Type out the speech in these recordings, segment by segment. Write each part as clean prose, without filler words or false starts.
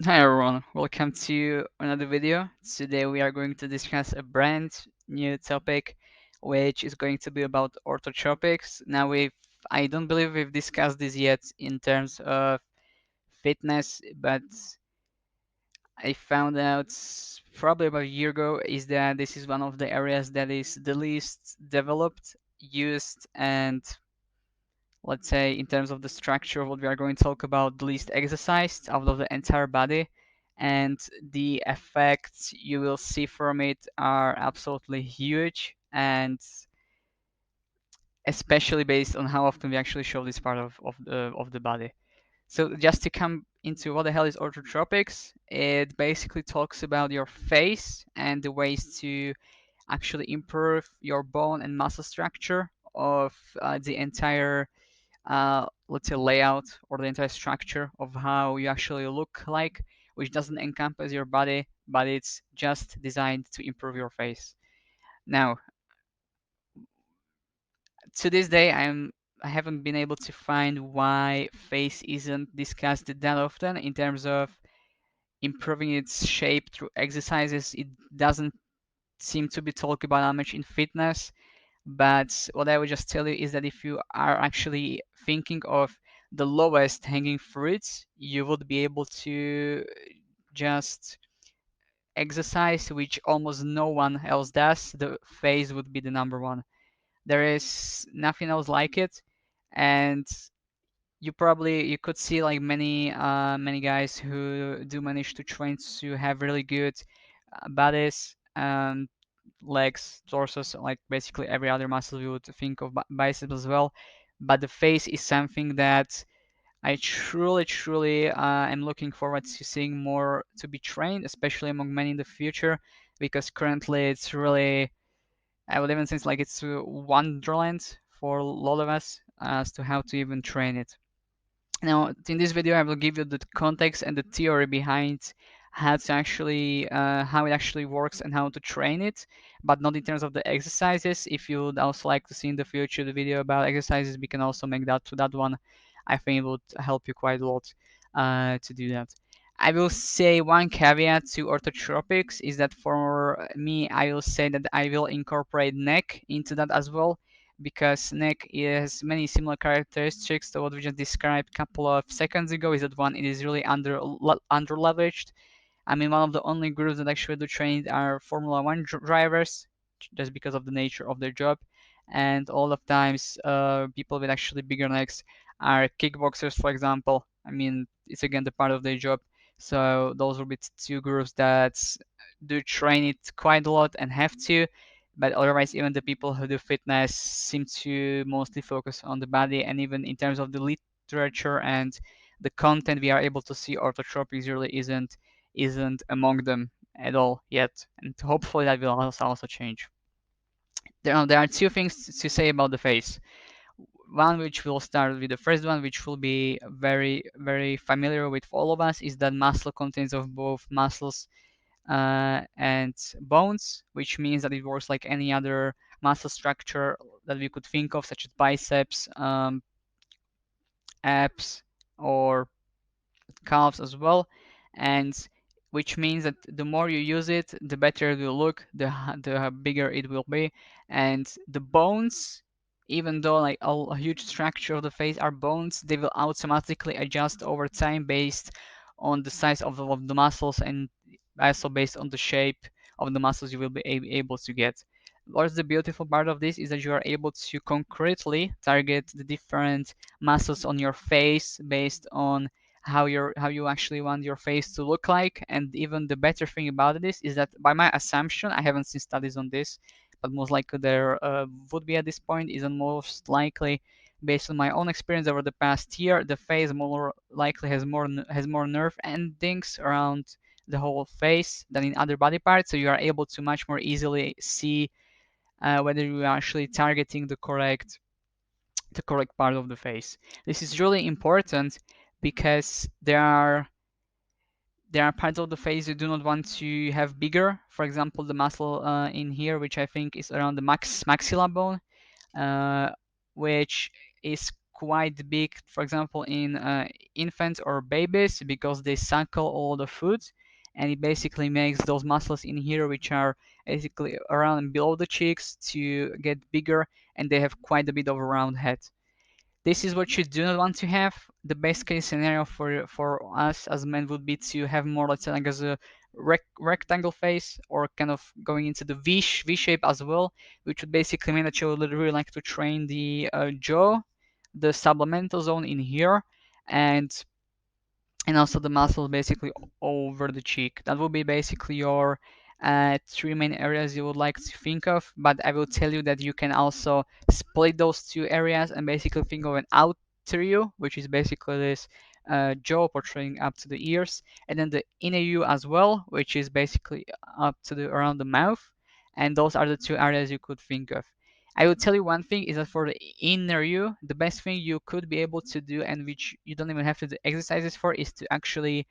Hi everyone, welcome to another video. Today we are going to discuss a brand new topic, which is going to be about orthotropics. Now I don't believe we've discussed this yet in terms of fitness, but I found out probably about a year ago is that this is one of the areas that is the least developed, used, and let's say in terms of the structure of what we are going to talk about, the least exercised out of the entire body, and the effects you will see from it are absolutely huge, and especially based on how often we actually show this part of the body. So just to come into what the hell is orthotropics, it basically talks about your face and the ways to actually improve your bone and muscle structure of the entire let's say layout or the entire structure of how you actually look like, which doesn't encompass your body, but it's just designed to improve your face. Now, to this day, I haven't been able to find why face isn't discussed that often in terms of improving its shape through exercises. It doesn't seem to be talked about that much in fitness. But what I would just tell you is that if you are actually thinking of the lowest hanging fruits, you would be able to just exercise, which almost no one else does. The face would be the number one. There is nothing else like it, and you could see like many guys who do manage to train to have really good bodies, legs, torsos, like basically every other muscle you would think of, biceps as well. But the face is something that I truly am looking forward to seeing more to be trained, especially among men in the future, because currently it's really, I would even say it's like it's a wonderland for a lot of us as to how to even train it. Now, in this video, I will give you the context and the theory behind how it actually works and how to train it, but not in terms of the exercises. If you would also like to see in the future the video about exercises, we can also make that to that one. I think it would help you quite a lot to do that. I will say one caveat to orthotropics is that for me, I will say that I will incorporate neck into that as well because neck has many similar characteristics to what we just described a couple of seconds ago. Is that one? It is really under leveraged. I mean, one of the only groups that actually do train are Formula One drivers, just because of the nature of their job. And all of times, people with actually bigger necks are kickboxers, for example. I mean, it's again the part of their job. So those will be two groups that do train it quite a lot and have to. But otherwise, even the people who do fitness seem to mostly focus on the body. And even in terms of the literature and the content we are able to see, orthotropics really isn't among them at all yet, and hopefully that will also change. There are two things to say about the face. One which we'll start with the first one, which will be very familiar with all of us, is that muscle contains of both muscles and bones, which means that it works like any other muscle structure that we could think of, such as biceps, abs, or calves as well, and which means that the more you use it, the better it will look, the bigger it will be, and the bones, even though like a huge structure of the face are bones, they will automatically adjust over time based on the size of the muscles and also based on the shape of the muscles you will be able to get. What's the beautiful part of this is that you are able to concretely target the different muscles on your face based on how you actually want your face to look like. And even the better thing about this is that by my assumption, I haven't seen studies on this, but most likely there would be at this point, is most likely based on my own experience over the past year, the face more likely has more nerve endings around the whole face than in other body parts, so you are able to much more easily see whether you are actually targeting the correct part of the face. This is really important because there are parts of the face you do not want to have bigger. For example, the muscle in here, which I think is around the maxilla bone, uh, which is quite big, for example, in infants or babies because they suckle all the food, and it basically makes those muscles in here, which are basically around and below the cheeks, to get bigger, and they have quite a bit of a round head. This is what you do not want to have. The best case scenario for us as men would be to have more, let's say, like as a rectangle face, or kind of going into the V shape as well, which would basically mean that you would really like to train the jaw, the submental zone in here, and also the muscles basically over the cheek. That will be basically your three main areas you would like to think of, but I will tell you that you can also split those two areas and basically think of an outer U, which is basically this jaw portraying up to the ears, and then the inner U as well, which is basically up to the around the mouth, and those are the two areas you could think of. I will tell you one thing is that for the inner you, the best thing you could be able to do, and which you don't even have to do exercises for, is to actually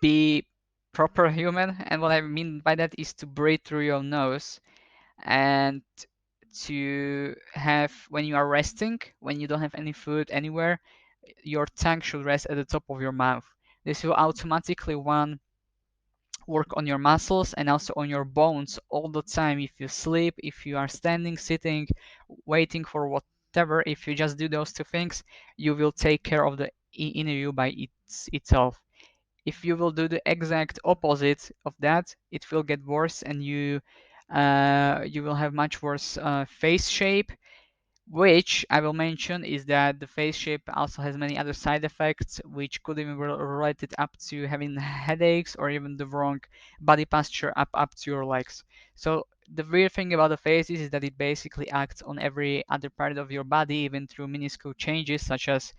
be proper human. And what I mean by that is to breathe through your nose, and to have, when you are resting, when you don't have any food anywhere, your tongue should rest at the top of your mouth. This will automatically, one, work on your muscles and also on your bones all the time. If you sleep, if you are standing, sitting, waiting for whatever, if you just do those two things, you will take care of the inner you by itself. If you will do the exact opposite of that, it will get worse, and you will have much worse face shape, which I will mention is that the face shape also has many other side effects, which could even be related up to having headaches or even the wrong body posture up to your legs. So the weird thing about the face is that it basically acts on every other part of your body, even through minuscule changes, such as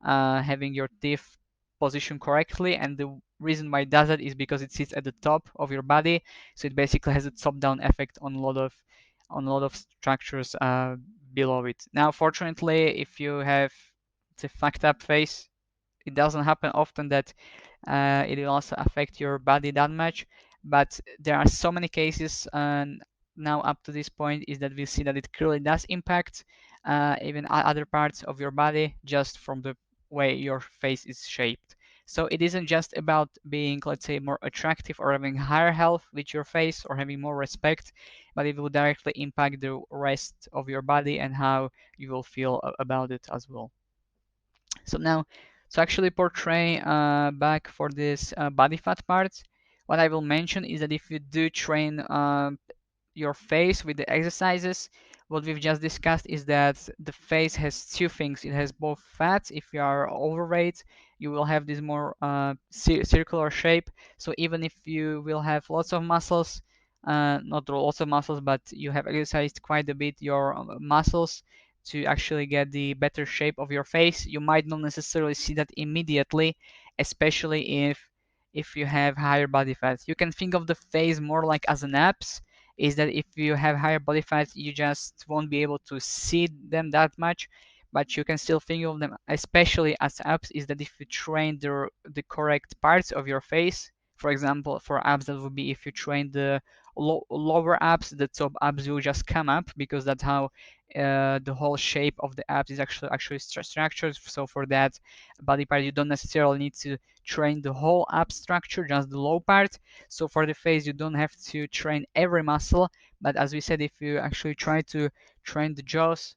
having your teeth positioned correctly. And the reason why it does that is because it sits at the top of your body, so it basically has a top-down effect on a lot of structures below it. Now, fortunately, if you have the fucked up face, it doesn't happen often that it will also affect your body that much. But there are so many cases now up to this point is that we see that it clearly does impact even other parts of your body just from the way your face is shaped. So it isn't just about being, let's say, more attractive or having higher health with your face or having more respect, but it will directly impact the rest of your body and how you will feel about it as well. So now, to actually portray back for this body fat part, what I will mention is that if you do train your face with the exercises, what we've just discussed is that the face has two things. It has both fat. If you are overweight, you will have this more circular shape. So even if you will have lots of muscles, not lots of muscles, but you have exercised quite a bit your muscles to actually get the better shape of your face, you might not necessarily see that immediately, especially if you have higher body fat. You can think of the face more like as an abs, is that if you have higher body fat, you just won't be able to see them that much, but you can still think of them especially as abs. Is that if you train the correct parts of your face, for example, for abs, that would be if you train the lower abs, the top abs will just come up because that's how the whole shape of the abs is actually structured. So for that body part, you don't necessarily need to train the whole ab structure, just the low part. So for the face, you don't have to train every muscle, but as we said, if you actually try to train the jaws,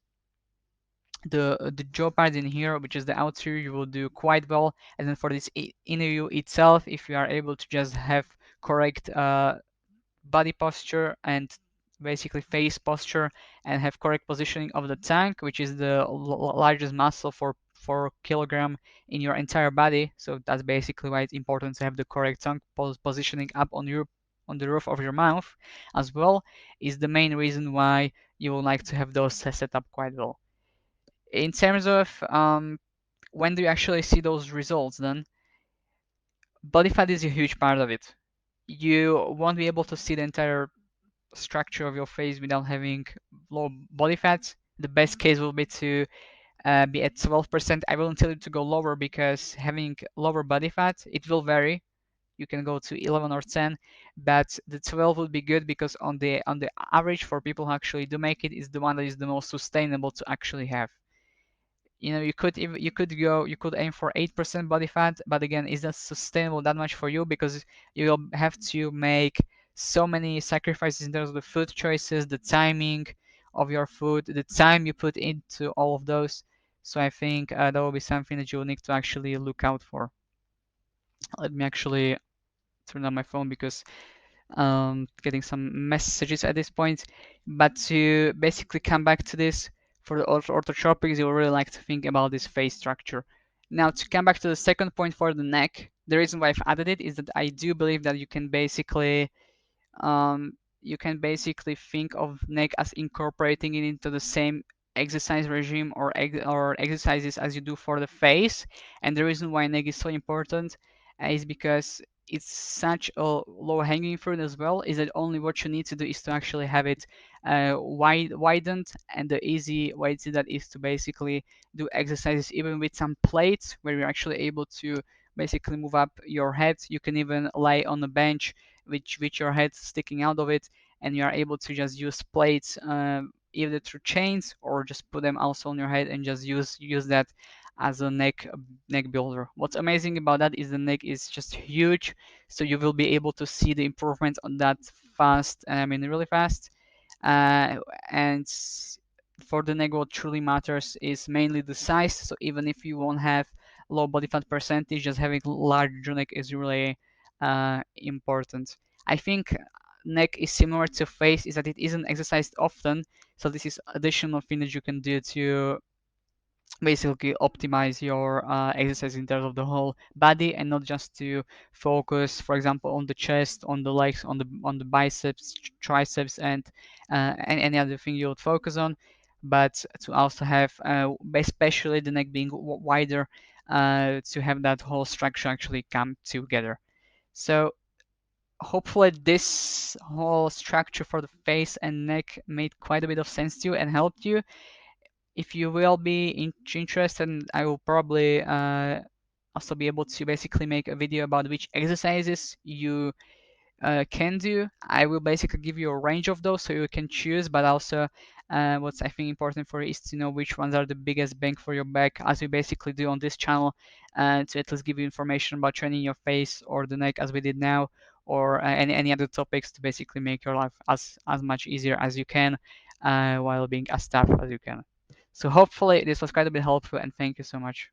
the jaw part in here, which is the outer, you will do quite well. And then for this inner you itself, if you are able to just have correct body posture and basically face posture, and have correct positioning of the tongue, which is the largest muscle for 4 kilogram in your entire body. So that's basically why it's important to have the correct tongue positioning up on the roof of your mouth as well, is the main reason why you would like to have those set up quite well. In terms of when do you actually see those results, then body fat is a huge part of it. You won't be able to see the entire structure of your face without having low body fat. The best case will be to be at 12%. I won't tell you to go lower because having lower body fat, it will vary. You can go to 11 or 10, but the 12 would be good because on the average for people who actually do make it is the one that is the most sustainable to actually have. you could aim for 8% body fat, but again, is that sustainable that much for you? Because you'll have to make so many sacrifices in terms of the food choices, the timing of your food, the time you put into all of those. So I think that will be something that you'll need to actually look out for. Let me actually turn on my phone because getting some messages at this point. But to basically come back to this, for the orthotropics, you will really like to think about this face structure. Now, to come back to the second point for the neck, the reason why I've added it is that I do believe that um, you can basically think of neck as incorporating it into the same exercise regime or exercises as you do for the face. And the reason why neck is so important is because it's such a low hanging fruit as well, is that only what you need to do is to actually have it widened, and the easy way to do that is to basically do exercises even with some plates where you're actually able to basically move up your head. You can even lie on a bench with your head sticking out of it, and you are able to just use plates either through chains or just put them also on your head and just use that as a neck builder. What's amazing about that is the neck is just huge, so you will be able to see the improvement on that fast, and I mean really fast. Uh, and for the neck, what truly matters is mainly the size. So even if you won't have low body fat percentage, just having large neck is really important. I think neck is similar to face, is that it isn't exercised often. So this is additional thing that you can do to basically optimize your exercise in terms of the whole body, and not just to focus, for example, on the chest, on the legs, on the biceps, triceps, and any other thing you would focus on, but to also have, especially the neck being wider, to have that whole structure actually come together. So hopefully this whole structure for the face and neck made quite a bit of sense to you and helped you. If you will be interested, I will probably also be able to basically make a video about which exercises you can do. I will basically give you a range of those so you can choose, but also what's I think important for you is to know which ones are the biggest bang for your buck, as we basically do on this channel, to at least give you information about training your face or the neck as we did now, or any other topics to basically make your life as much easier as you can while being as tough as you can. So hopefully this was quite a bit helpful, and thank you so much.